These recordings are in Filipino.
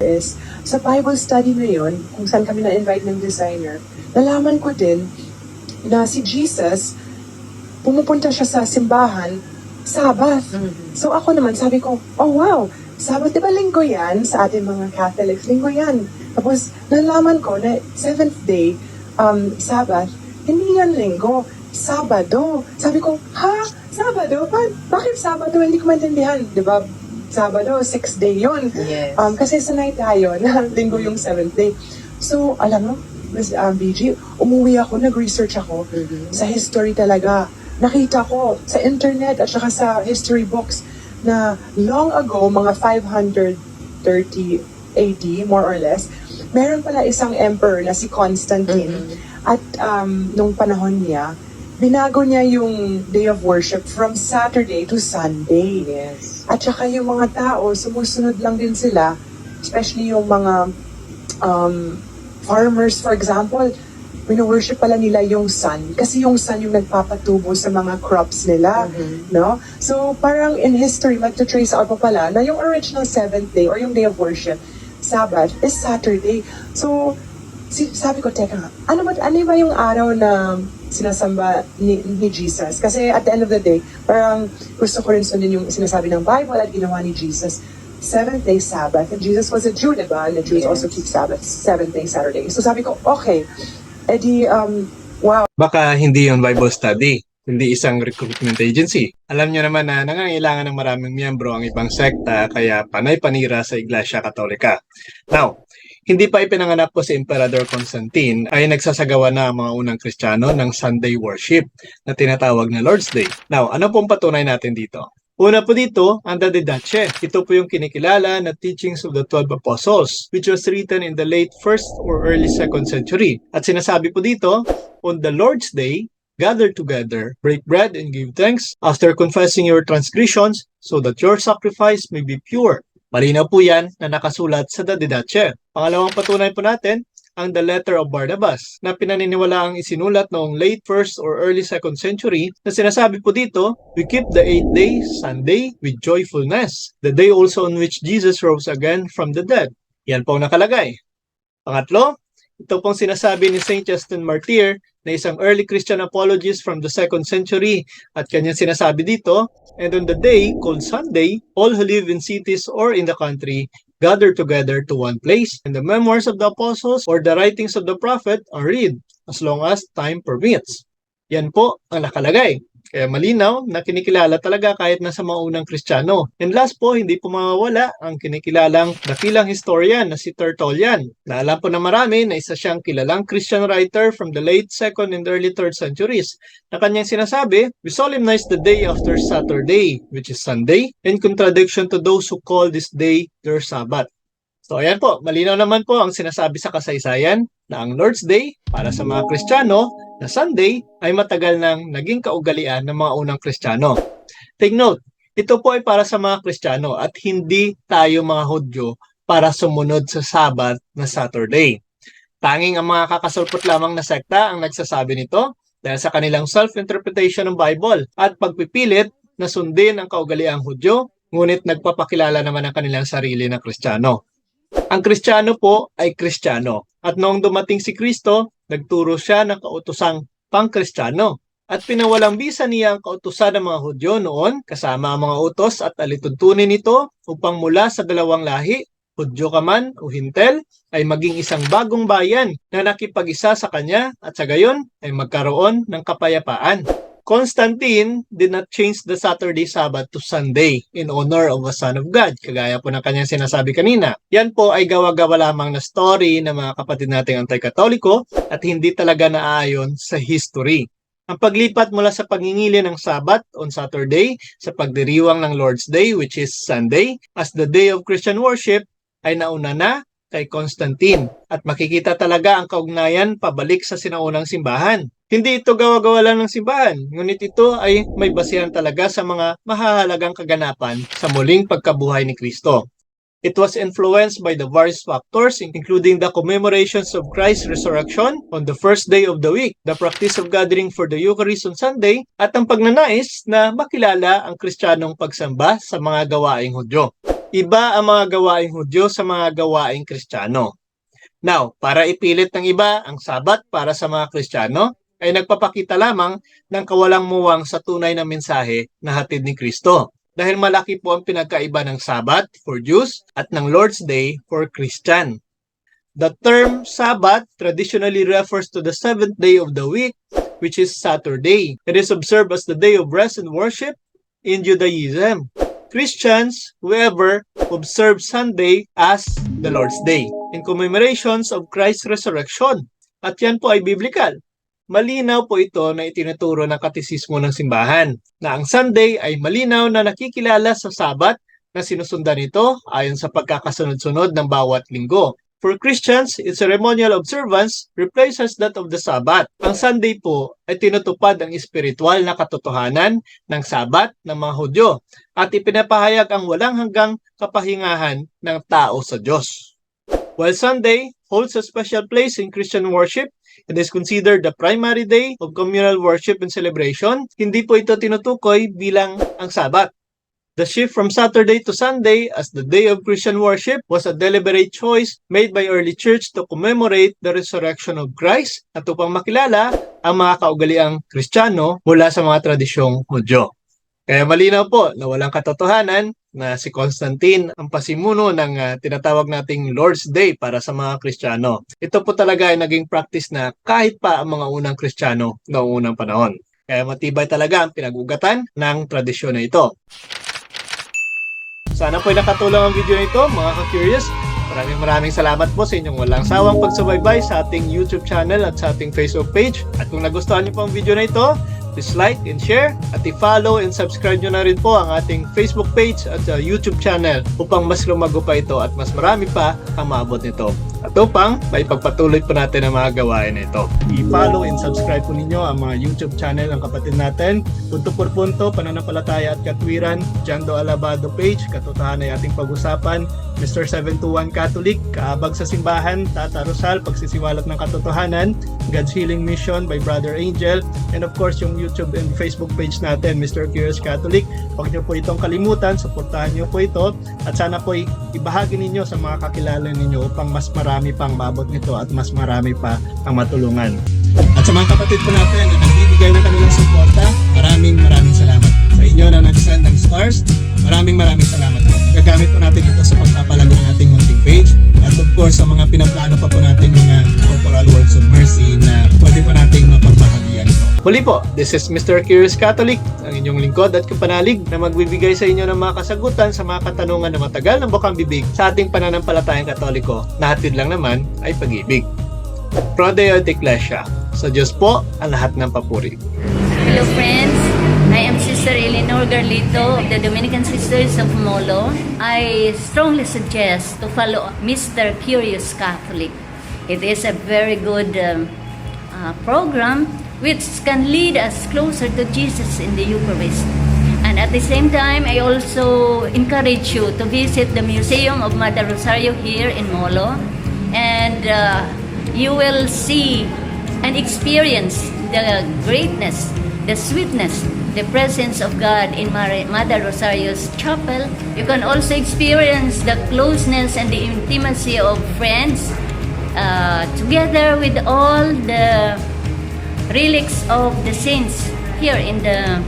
is, sa Bible study na yun, kung saan kami na-invite ng designer, nalaman ko din na si Jesus, pumupunta siya sa simbahan, Sabbath. So ako naman, sabi ko, oh wow, Sabbath, di ba linggo yan sa ating mga Catholics? Linggo yan. Tapos, nalaman ko na 7th day, Sabbath, hindi yan linggo, Sabado. Sabi ko, ha? Sabado? Bakit Sabado? Hindi ko maintindihan. Di ba? Sabado, 6th day yun. Yes. Kasi sanay tayo na linggo yung 7th day. So, alam mo, BG, umuwi ako, nag-research ako sa history talaga. Nakita ko sa internet at saka sa history books na long ago, mga 530 AD, more or less, meron pala isang emperor na si Constantine. At nung panahon niya, binago niya yung day of worship from Saturday to Sunday. Yes. At saka yung mga tao, sumusunod lang din sila, especially yung mga farmers, for example, wino-worship pala nila yung sun kasi yung sun yung nagpapatubo sa mga crops nila, no? So, parang in history, magta-trace out pa pala na yung original 7th day or yung day of worship, Sabbath, is Saturday. So, sabi ko, teka nga, ano ba yung araw na sinasamba ni Jesus? Kasi at the end of the day, parang gusto ko rin sundin yung sinasabi ng Bible at ginawa ni Jesus. 7th day Sabbath. And Jesus was a Jew, diba? And the Jews also keep Sabbath, 7th day Saturday. So sabi ko, okay, edi, wow. Baka hindi yung Bible study, hindi isang recruitment agency. Alam nyo naman na nangangailangan ng maraming miyembro ang ibang sekta kaya panay-panira sa Iglesia Katolika. Now, hindi pa ipinanganak po si Emperador Constantine ay nagsasagawa na ang mga unang Kristiyano ng Sunday worship na tinatawag na Lord's Day. Now, ano pong patunay natin dito? Una po dito, ang De Didache. Ito po yung kinikilala na teachings of the 12 Apostles, which was written in the late 1st or early 2nd century. At sinasabi po dito, on the Lord's Day, gather together, break bread and give thanks after confessing your transgressions so that your sacrifice may be pure. Malinaw po yan na nakasulat sa De Didache. Pangalawang patunay po natin, ang The Letter of Barnabas na pinaniniwalaang isinulat noong late 1st or early 2nd century na sinasabi po dito, we keep the 8th day, Sunday, with joyfulness, the day also on which Jesus rose again from the dead. Yan po nakalagay. Pangatlo, ito pong sinasabi ni Saint Justin Martyr na isang early Christian apologist from the 2nd century at kanyang sinasabi dito, and on the day called Sunday, all who live in cities or in the country gather together to one place, and the memoirs of the apostles or the writings of the prophet are read as long as time permits. Yan po ang nakalagay. Kaya malinaw na kinikilala talaga kahit nasa mga unang Kristiyano. And last po, hindi po mawawala ang kinikilalang dakilang historian na si Tertullian. Na alam po na marami na isa siyang kilalang Christian writer from the late 2nd and early 3rd centuries. Na kanyang sinasabi, we solemnize the day after Saturday, which is Sunday, in contradiction to those who call this day their Sabbath. So ayan po, malinaw naman po ang sinasabi sa kasaysayan na ang Lord's Day para sa mga Kristiyano na Sunday ay matagal nang naging kaugalian ng mga unang Kristiyano. Take note, ito po ay para sa mga Kristiyano at hindi tayo mga Hudyo para sumunod sa Sabbath na Saturday. Tanging ang mga kakasulpot lamang na sekta ang nagsasabi nito dahil sa kanilang self-interpretation ng Bible at pagpipilit na sundin ang kaugaliang Hudyo, ngunit nagpapakilala naman ang kanilang sarili na Kristiyano. Ang Kristiyano po ay Kristiyano at noong dumating si Kristo, nagturo siya ng kautosang pang-Kristiyano at pinawalang bisa niya ang kautusan ng mga Hudyo noon kasama ang mga utos at alituntunin nito upang mula sa dalawang lahi, Hudyo ka man o Hintel, ay maging isang bagong bayan na nakipag-isa sa kanya at sa gayon ay magkaroon ng kapayapaan. Constantine did not change the Saturday Sabbath to Sunday in honor of a Son of God, kagaya po ng kanyang sinasabi kanina. Yan po ay gawa-gawa lamang na story ng mga kapatid nating anti-katoliko at hindi talaga naaayon sa history. Ang paglipat mula sa pangingili ng Sabbath on Saturday sa pagdiriwang ng Lord's Day, which is Sunday, as the day of Christian worship, ay nauna na kay Constantine at makikita talaga ang kaugnayan pabalik sa sinaunang simbahan. Hindi ito gawa-gawa lang ng simbahan, ngunit ito ay may basihan talaga sa mga mahahalagang kaganapan sa muling pagkabuhay ni Kristo. It was influenced by the various factors including the commemorations of Christ's resurrection on the first day of the week, the practice of gathering for the Eucharist on Sunday, at ang pagnanais na makilala ang Kristiyanong pagsamba sa mga gawaing Hudyo. Iba ang mga gawaing Hudyo sa mga gawaing Kristiyano. Now, para ipilit ng iba ang Sabat para sa mga Kristiyano, ay nagpapakita lamang ng kawalang muwang sa tunay na mensahe na hatid ni Kristo. Dahil malaki po ang pinagkaiba ng Sabat for Jews at ng Lord's Day for Christian. The term Sabbath traditionally refers to the seventh day of the week, which is Saturday. It is observed as the day of rest and worship in Judaism. Christians, however, observe Sunday as the Lord's Day in commemorations of Christ's resurrection. At yan po ay biblical. Malinaw po ito na itinuturo ng katisismo ng simbahan na ang Sunday ay malinaw na nakikilala sa Sabat na sinusundan ito ayon sa pagkakasunod-sunod ng bawat linggo. For Christians, its ceremonial observance replaces that of the Sabbath. Ang Sunday po ay tinutupad ang espiritual na katotohanan ng Sabat ng mga Hudyo at ipinapahayag ang walang hanggang kapahingahan ng tao sa Diyos. While Sunday holds a special place in Christian worship, it is considered the primary day of communal worship and celebration. Hindi po ito tinutukoy bilang ang Sabat. The shift from Saturday to Sunday as the day of Christian worship was a deliberate choice made by early church to commemorate the resurrection of Christ at upang makilala ang mga kaugaliang Kristiyano mula sa mga tradisyong Hudyo. Kaya malinaw po na walang katotohanan na si Constantine ang pasimuno ng tinatawag nating Lord's Day para sa mga Kristiyano. Ito po talaga ay naging practice na kahit pa ang mga unang Kristiyano noong unang panahon. Kaya matibay talaga ang pinag-ugatan ng tradisyon na ito. Sana po ay nakatulong ang video na ito, mga ka-curious. Maraming salamat po sa inyong walang sawang pagsubaybay sa ating YouTube channel at sa ating Facebook page. At kung nagustuhan niyo po ang video na ito, please like and share at i-follow and subscribe nyo na rin po ang ating Facebook page at YouTube channel upang mas lumago pa ito at mas marami pa ang maabot nito. At upang maipagpatuloy po natin ang mga gawain na ito. I-follow and subscribe po ninyo ang mga YouTube channel ng kapatid natin. Punto por punto, pananampalataya at katwiran, Jando Alabado page, katotohanan ay ating pag-usapan, Mr. 721 Catholic, kaabag sa simbahan, Tata Rosal, pagsisiwalat ng katotohanan, God's Healing Mission by Brother Angel, and of course yung YouTube and Facebook page natin, Mr. Curious Catholic. Huwag niyo po itong kalimutan, suportahan niyo po ito at sana po ibahagi ninyo sa mga kakilala ninyo upang mas marami pang mabot nito at mas marami pa ang matulungan. At sa mga kapatid po natin na nagbibigay ng kanilang suporta, maraming salamat. Sa inyo na nag-send ng stars, maraming salamat po. Gagamit po natin ito sa pagpapalago ng ating munting page at of course sa mga pinaplano pa po natin mga corporal works of mercy na pwede po nating mapagbahagian ito. Muli po, this is Mr. Curious Catholic, ang inyong lingkod at kapanalig na magbibigay sa inyo ng mga kasagutan sa mga katanungan na matagal ng bukang bibig sa ating pananampalatayang Katoliko na hatid lang naman ay pag-ibig. Pro Deo et Ecclesia. Sa Diyos po ang lahat ng papuri. Hello friends, I am Sister Eleanor Garlito of the Dominican Sisters of Molo. I strongly suggest to follow Mr. Curious Catholic. It is a very good program which can lead us closer to Jesus in the Eucharist. And at the same time, I also encourage you to visit the Museum of Mother Rosario here in Molo. And you will see and experience the greatness, the sweetness, the presence of God in Mother Rosario's chapel. You can also experience the closeness and the intimacy of friends together with all the relics of the saints here in the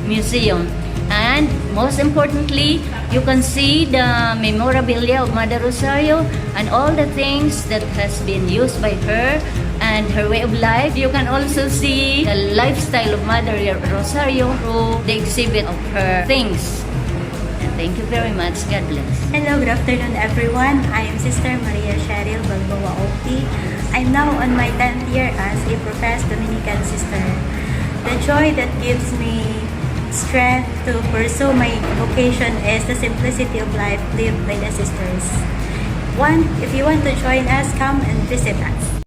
museum. And most importantly, you can see the memorabilia of Mother Rosario and all the things that has been used by her and her way of life. You can also see the lifestyle of Mother Rosario through the exhibit of her things. And thank you very much. God bless. Hello, good afternoon everyone. I am Sister Maria Cheryl Balboa Opti. I'm now on my 10th year as a professed Dominican sister. The joy that gives me strength to pursue my vocation is the simplicity of life lived by the sisters. If you want to join us, come and visit us.